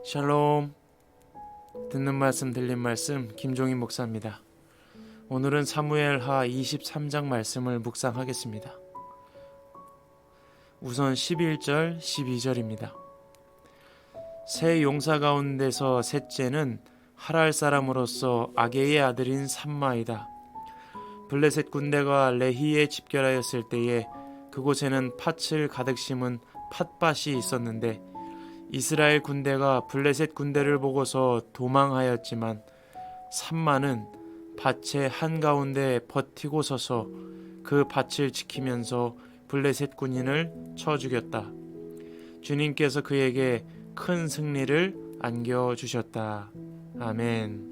샬롬. 듣는 말씀 들린 말씀 김종인 목사입니다. 오늘은 사무엘하 23장 말씀을 묵상하겠습니다. 우선 11절 12절입니다. 세 용사 가운데서 셋째는 하랄 사람으로서 아게의 아들인 삼마이다. 블레셋 군대가 레히에 집결하였을 때에 그곳에는 팥을 가득 심은 팥밭이 있었는데 이스라엘 군대가 블레셋 군대를 보고서 도망하였지만 삼마는 밭의 한가운데 버티고 서서 그 밭을 지키면서 블레셋 군인을 쳐 죽였다. 주님께서 그에게 큰 승리를 안겨주셨다. 아멘.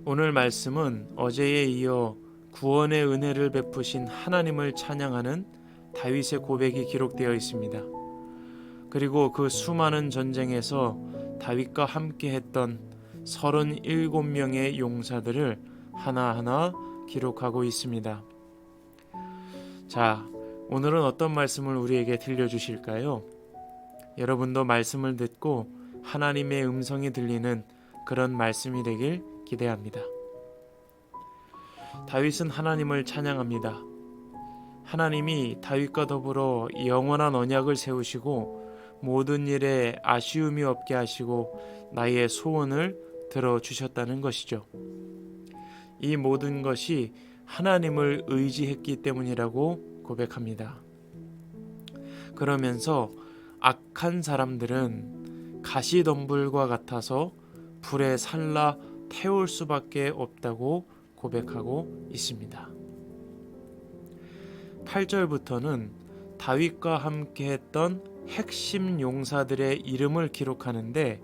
오늘 말씀은 어제에 이어 구원의 은혜를 베푸신 하나님을 찬양하는 다윗의 고백이 기록되어 있습니다. 그리고 그 수많은 전쟁에서 다윗과 함께 했던 37명의 용사들을 하나하나 기록하고 있습니다. 자, 오늘은 어떤 말씀을 우리에게 들려주실까요? 여러분도 말씀을 듣고 하나님의 음성이 들리는 그런 말씀이 되길 기대합니다. 다윗은 하나님을 찬양합니다. 하나님이 다윗과 더불어 영원한 언약을 세우시고 모든 일에 아쉬움이 없게 하시고 나의 소원을 들어주셨다는 것이죠. 이 모든 것이 하나님을 의지했기 때문이라고 고백합니다. 그러면서 악한 사람들은 가시덤불과 같아서 불에 살라 태울 수밖에 없다고 고백하고 있습니다. 8절부터는 다윗과 함께 했던 핵심 용사들의 이름을 기록하는데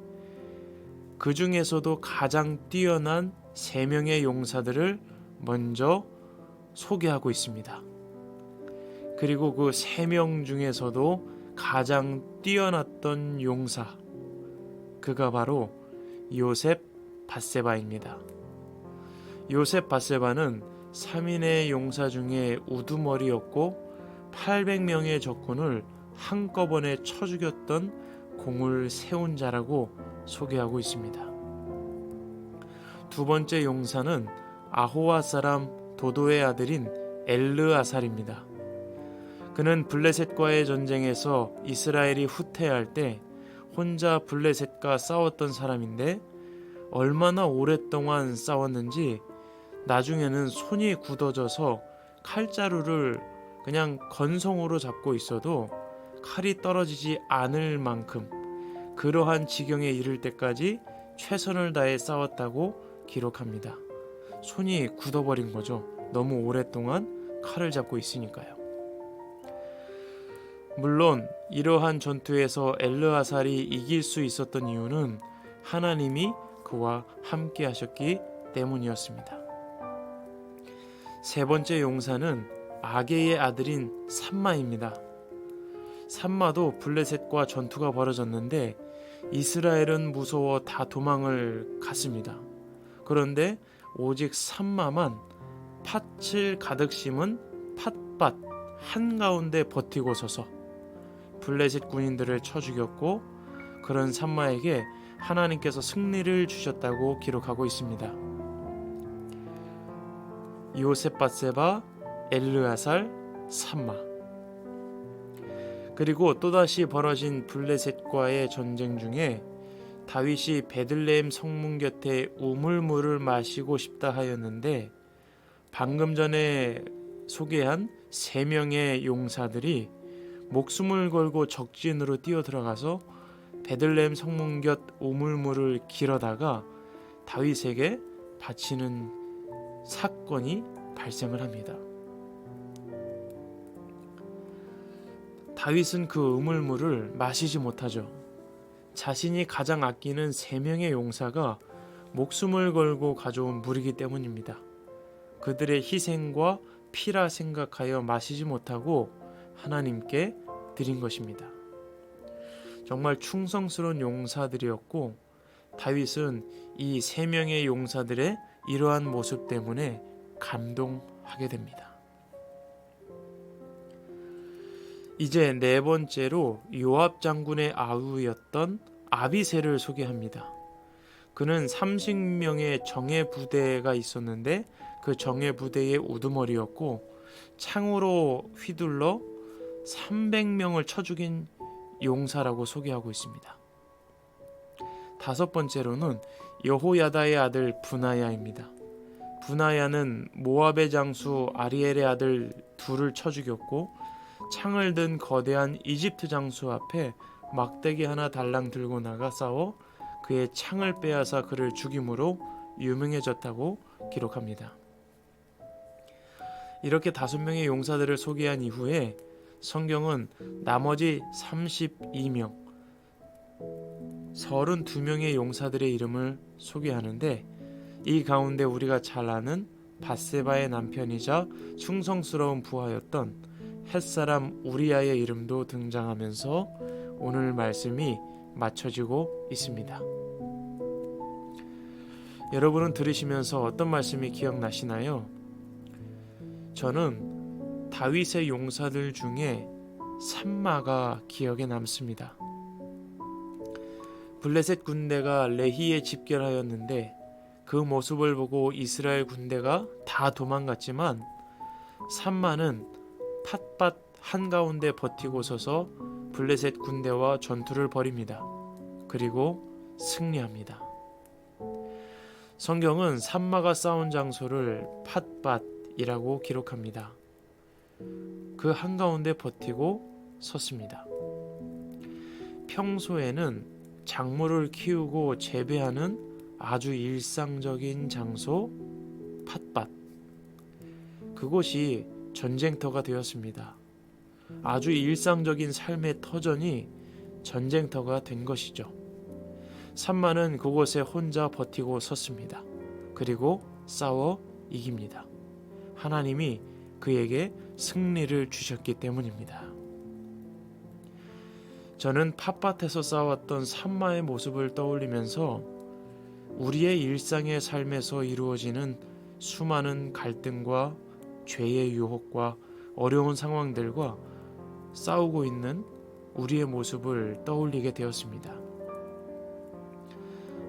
그 중에서도 가장 뛰어난 3명의 용사들을 먼저 소개하고 있습니다. 그리고 그 3명 중에서도 가장 뛰어났던 용사, 그가 바로 요셉 밧세바입니다. 요셉 밧세바는 3인의 용사 중에 우두머리였고 800명의 적군을 한꺼번에 쳐 죽였던 공을 세운 자라고 소개하고 있습니다. 두 번째 용사는 아호와 사람 도도의 아들인 엘르아살입니다. 그는 블레셋과의 전쟁에서 이스라엘이 후퇴할 때 혼자 블레셋과 싸웠던 사람인데 얼마나 오랫동안 싸웠는지 나중에는 손이 굳어져서 칼자루를 그냥 건성으로 잡고 있어도 칼이 떨어지지 않을 만큼 그러한 지경에 이를 때까지 최선을 다해 싸웠다고 기록합니다. 손이 굳어버린 거죠. 너무 오랫동안 칼을 잡고 있으니까요. 물론 이러한 전투에서 엘르아살이 이길 수 있었던 이유는 하나님이 그와 함께 하셨기 때문이었습니다. 세 번째 용사는 아게의 아들인 삼마입니다. 삼마도 블레셋과 전투가 벌어졌는데 이스라엘은 무서워 다 도망을 갔습니다. 그런데 오직 삼마만 팥을 가득 심은 팥밭 한가운데 버티고 서서 블레셋 군인들을 쳐 죽였고 그런 삼마에게 하나님께서 승리를 주셨다고 기록하고 있습니다. 요셉 밧세바, 엘르아살, 삼마. 그리고 또다시 벌어진 블레셋과의 전쟁 중에 다윗이 베들레헴 성문 곁에 우물물을 마시고 싶다 하였는데 방금 전에 소개한 3명의 용사들이 목숨을 걸고 적진으로 뛰어들어가서 베들레헴 성문 곁 우물물을 길어다가 다윗에게 바치는 사건이 발생을 합니다. 다윗은 그 우물물을 마시지 못하죠. 자신이 가장 아끼는 3명의 용사가 목숨을 걸고 가져온 물이기 때문입니다. 그들의 희생과 피라 생각하여 마시지 못하고 하나님께 드린 것입니다. 정말 충성스러운 용사들이었고 다윗은 이 3명의 용사들의 이러한 모습 때문에 감동하게 됩니다. 이제 네 번째로 요압 장군의 아우였던 아비새를 소개합니다. 그는 30명의 정예 부대가 있었는데 그 정예 부대의 우두머리였고 창으로 휘둘러 300명을 쳐 죽인 용사라고 소개하고 있습니다. 다섯 번째로는 여호야다의 아들 브나야입니다. 브나야는 모압의 장수 아리엘의 아들 둘을 쳐 죽였고 창을 든 거대한 이집트 장수 앞에 막대기 하나 달랑 들고 나가 싸워 그의 창을 빼앗아 그를 죽임으로 유명해졌다고 기록합니다. 이렇게 5명의 용사들을 소개한 이후에 성경은 나머지 32명, 32명의 용사들의 이름을 소개하는데 이 가운데 우리가 잘 아는 밧세바의 남편이자 충성스러운 부하였던 햇사람 우리아의 이름도 등장하면서 오늘 말씀이 맞춰지고 있습니다. 여러분은 들으시면서 어떤 말씀이 기억나시나요? 저는 다윗의 용사들 중에 삼마가 기억에 남습니다. 블레셋 군대가 레히에 집결하였는데 그 모습을 보고 이스라엘 군대가 다 도망갔지만 삼마는 팟밭 한가운데 버티고 서서 블레셋 군대와 전투를 벌입니다. 그리고 승리합니다. 성경은 삼마가 싸운 장소를 팟밭이라고 기록합니다. 그 한가운데 버티고 섰습니다. 평소에는 작물을 키우고 재배하는 아주 일상적인 장소 팟밭. 그곳이 전쟁터가 되었습니다. 아주 일상적인 삶의 터전이 전쟁터가 된 것이죠. 삼마는 그곳에 혼자 버티고 섰습니다. 그리고 싸워 이깁니다. 하나님이 그에게 승리를 주셨기 때문입니다. 저는 팟밭에서 싸웠던 삼마의 모습을 떠올리면서 우리의 일상의 삶에서 이루어지는 수많은 갈등과 죄의 유혹과 어려운 상황들과 싸우고 있는 우리의 모습을 떠올리게 되었습니다.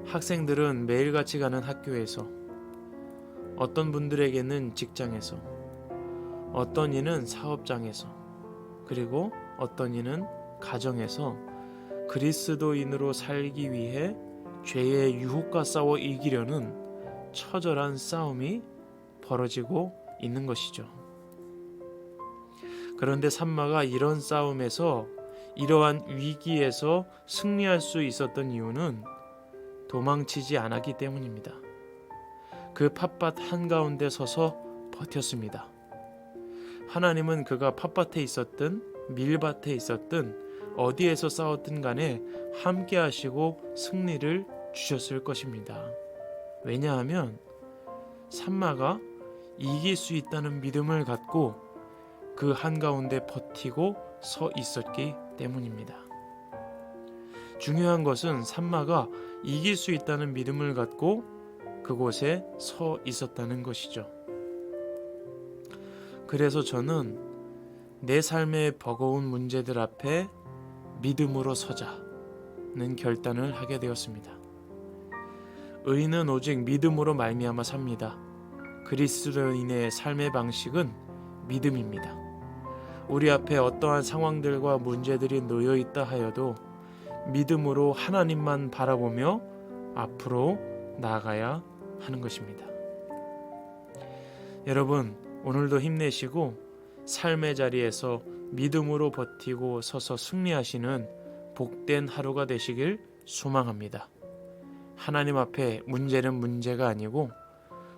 학생들은 매일같이 가는 학교에서, 어떤 분들에게는 직장에서, 어떤 이는 사업장에서, 그리고 어떤 이는 가정에서 그리스도인으로 살기 위해 죄의 유혹과 싸워 이기려는 처절한 싸움이 벌어지고 있는 것이죠. 그런데 삼마가 이런 싸움에서, 이러한 위기에서 승리할 수 있었던 이유는 도망치지 않았기 때문입니다. 그 팟밭 한가운데 서서 버텼습니다. 하나님은 그가 팟밭에 있었든 밀밭에 있었든 어디에서 싸웠든 간에 함께 하시고 승리를 주셨을 것입니다. 왜냐하면 삼마가 이길 수 있다는 믿음을 갖고 그 한가운데 버티고 서 있었기 때문입니다. 중요한 것은 삼마가 이길 수 있다는 믿음을 갖고 그곳에 서 있었다는 것이죠. 그래서 저는 내 삶의 버거운 문제들 앞에 믿음으로 서자는 결단을 하게 되었습니다. 의인은 오직 믿음으로 말미암아 삽니다. 그리스도인의 삶의 방식은 믿음입니다. 우리 앞에 어떠한 상황들과 문제들이 놓여 있다 하여도 믿음으로 하나님만 바라보며 앞으로 나아가야 하는 것입니다. 여러분, 오늘도 힘내시고 삶의 자리에서 믿음으로 버티고 서서 승리하시는 복된 하루가 되시길 소망합니다. 하나님 앞에 문제는 문제가 아니고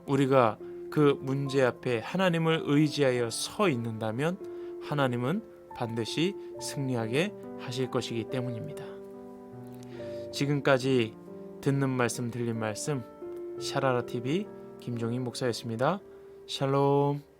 우리가 그 문제 앞에 하나님을 의지하여 서 있는다면 하나님은 반드시 승리하게 하실 것이기 때문입니다. 지금까지 듣는 말씀 들린 말씀 샤라라TV 김종인 목사였습니다. 샬롬.